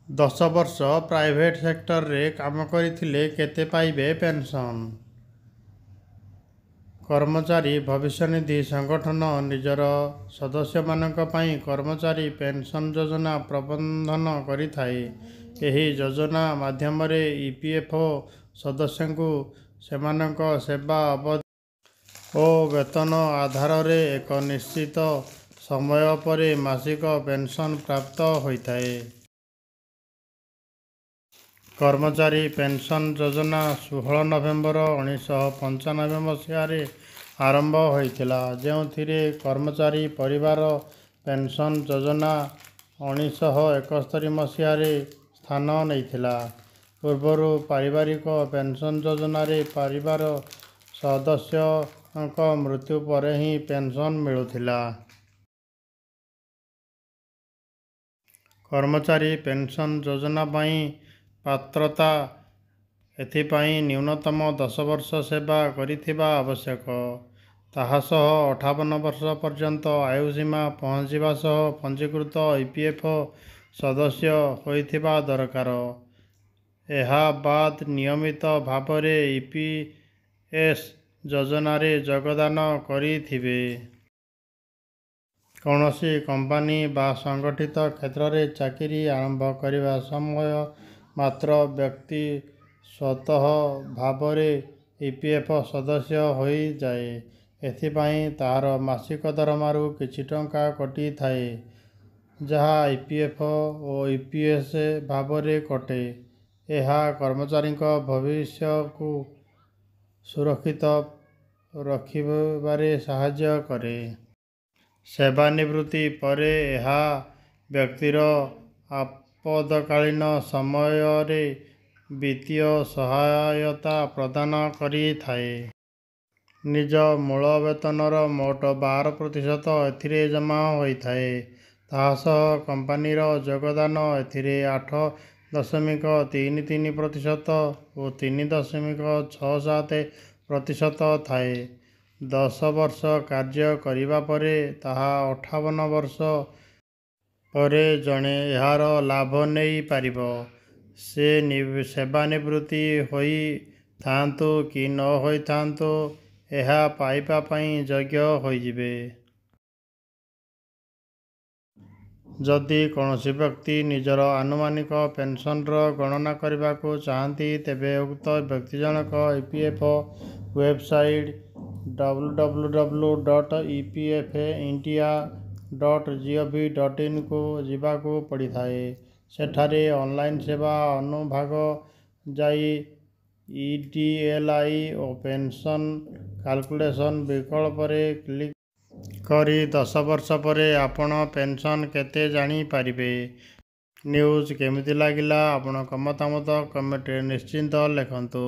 10 ବର୍ଷ ପ୍ରାଇଭେଟ୍ ସେକ୍ଟରରେ କାମ କରିଥିଲେ କେତେ ପାଇବେ ପେନ୍ସନ୍? କର୍ମଚାରୀ ଭବିଷ୍ୟନିଧି ସଂଗଠନ ନିଜର ସଦସ୍ୟମାନଙ୍କ ପାଇଁ କର୍ମଚାରୀ ପେନ୍ସନ୍ ଯୋଜନା ପ୍ରବନ୍ଧନ କରିଥାଏ। ଏହି ଯୋଜନା ମାଧ୍ୟମରେ ଇପିଏଫ୍ଓ ସଦସ୍ୟଙ୍କୁ ସେମାନଙ୍କ ସେବା ଅବଧି ଓ ବେତନ ଆଧାରରେ ଏକ ନିଶ୍ଚିତ ସମୟ ପରେ ମାସିକ ପେନ୍ସନ୍ ପ୍ରାପ୍ତ ହୋଇଥାଏ। କର୍ମଚାରୀ ପେନ୍ସନ୍ ଯୋଜନା 16 ନଭେମ୍ବର 1995 ମସିହାରେ ଆରମ୍ଭ ହୋଇଥିଲା, ଯେଉଁଥିରେ କର୍ମଚାରୀ ପରିବାର ପେନ୍ସନ୍ ଯୋଜନା 1971 ମସିହାରେ ସ୍ଥାନ ନେଇଥିଲା। ପୂର୍ବରୁ ପାରିବାରିକ ପେନ୍ସନ୍ ଯୋଜନାରେ ପରିବାର ସଦସ୍ୟଙ୍କ ମୃତ୍ୟୁ ପରେ ହିଁ ପେନ୍ସନ୍ ମିଳୁଥିଲା। କର୍ମଚାରୀ ପେନ୍ସନ୍ ଯୋଜନା ପାଇଁ ପାତ୍ରତା ଏଥିପାଇଁ ନ୍ୟୁନତମ 10 ବର୍ଷ ସେବା କରିଥିବା ଆବଶ୍ୟକ। ତାହା ସହ 58 ବର୍ଷ ପର୍ଯ୍ୟନ୍ତ ଆୟୁସୀମା ପହଞ୍ଚିବା ସହ ପଞ୍ଜୀକୃତ ଇପିଏଫ୍ଓ ସଦସ୍ୟ ହୋଇଥିବା ଦରକାର। ଏହା ବାଦ୍ ନିୟମିତ ଭାବରେ ଇପିଏସ୍ ଯୋଜନାରେ ଯୋଗଦାନ କରିଥିବେ। କୌଣସି କମ୍ପାନୀ ବା ସଂଗଠିତ କ୍ଷେତ୍ରରେ ଚାକିରି ଆରମ୍ଭ କରିବା ସମୟ ମାତ୍ର ବ୍ୟକ୍ତି ସ୍ୱତଃ ଭାବରେ ଇପିଏଫ୍ ସଦସ୍ୟ ହୋଇଯାଏ। ଏଥିପାଇଁ ତାହାର ମାସିକ ଦରମାରୁ କିଛି ଟଙ୍କା କଟିଥାଏ, ଯାହା ଇପିଏଫ୍ ଓ ଇପିଏସ୍ ଭାବରେ କଟେ। ଏହା କର୍ମଚାରୀଙ୍କ ଭବିଷ୍ୟକୁ ସୁରକ୍ଷିତ ରଖିବାରେ ସାହାଯ୍ୟ କରେ। ସେବାନିବୃତ୍ତି ପରେ ଏହା ବ୍ୟକ୍ତିର ଆପଦକାଳୀନ ସମୟରେ ବିତ୍ତୀୟ ସହାୟତା ପ୍ରଦାନ କରିଥାଏ। ନିଜ ମୂଳ ବେତନର ମୋଟ 12% ଏଥିରେ ଜମା ହୋଇଥାଏ। ତାହା ସହ କମ୍ପାନୀର ଯୋଗଦାନ ଏଥିରେ 8.33% ଓ 3.67% ଥାଏ। 10 ବର୍ଷ କାର୍ଯ୍ୟ କରିବା ପରେ ତାହା 58 ବର୍ଷ ପରେ ଜଣେ ଏହାର ଲାଭ ନେଇ ପାରିବ। ସେ ସେବାନିବୃତ୍ତି ହୋଇଥାନ୍ତୁ କି ନ ହୋଇଥାନ୍ତୁ, ଏହା ପାଇବା ପାଇଁ ଯୋଗ୍ୟ ହୋଇଯିବେ। ଯଦି କୌଣସି ବ୍ୟକ୍ତି ନିଜର ଆନୁମାନିକ ପେନ୍ସନ୍ର ଗଣନା କରିବାକୁ ଚାହାନ୍ତି, ତେବେ ଉକ୍ତ ବ୍ୟକ୍ତି ଜଣକ ଇପିଏଫ୍ଓ ୱେବ୍ସାଇଟ୍ www.epfindia.gov.in କୁ ଯିବାକୁ ପଡ଼ିଥାଏ। ସେଠାରେ ଅନଲାଇନ୍ ସେବା ଅନୁଭାଗ ଯାଇ ଇଡିଏଲ୍ଆଇ ଓ ପେନ୍ସନ୍ କାଲକୁଲେସନ୍ ବିକଳ୍ପରେ କ୍ଲିକ୍ କରି 10 ବର୍ଷ ପରେ ଆପଣ ପେନ୍ସନ୍ କେତେ ଜାଣିପାରିବେ। ନ୍ୟୁଜ୍ କେମିତି ଲାଗିଲା ଆପଣଙ୍କ ମତାମତ କମେଣ୍ଟରେ ନିଶ୍ଚିନ୍ତ ଲେଖନ୍ତୁ।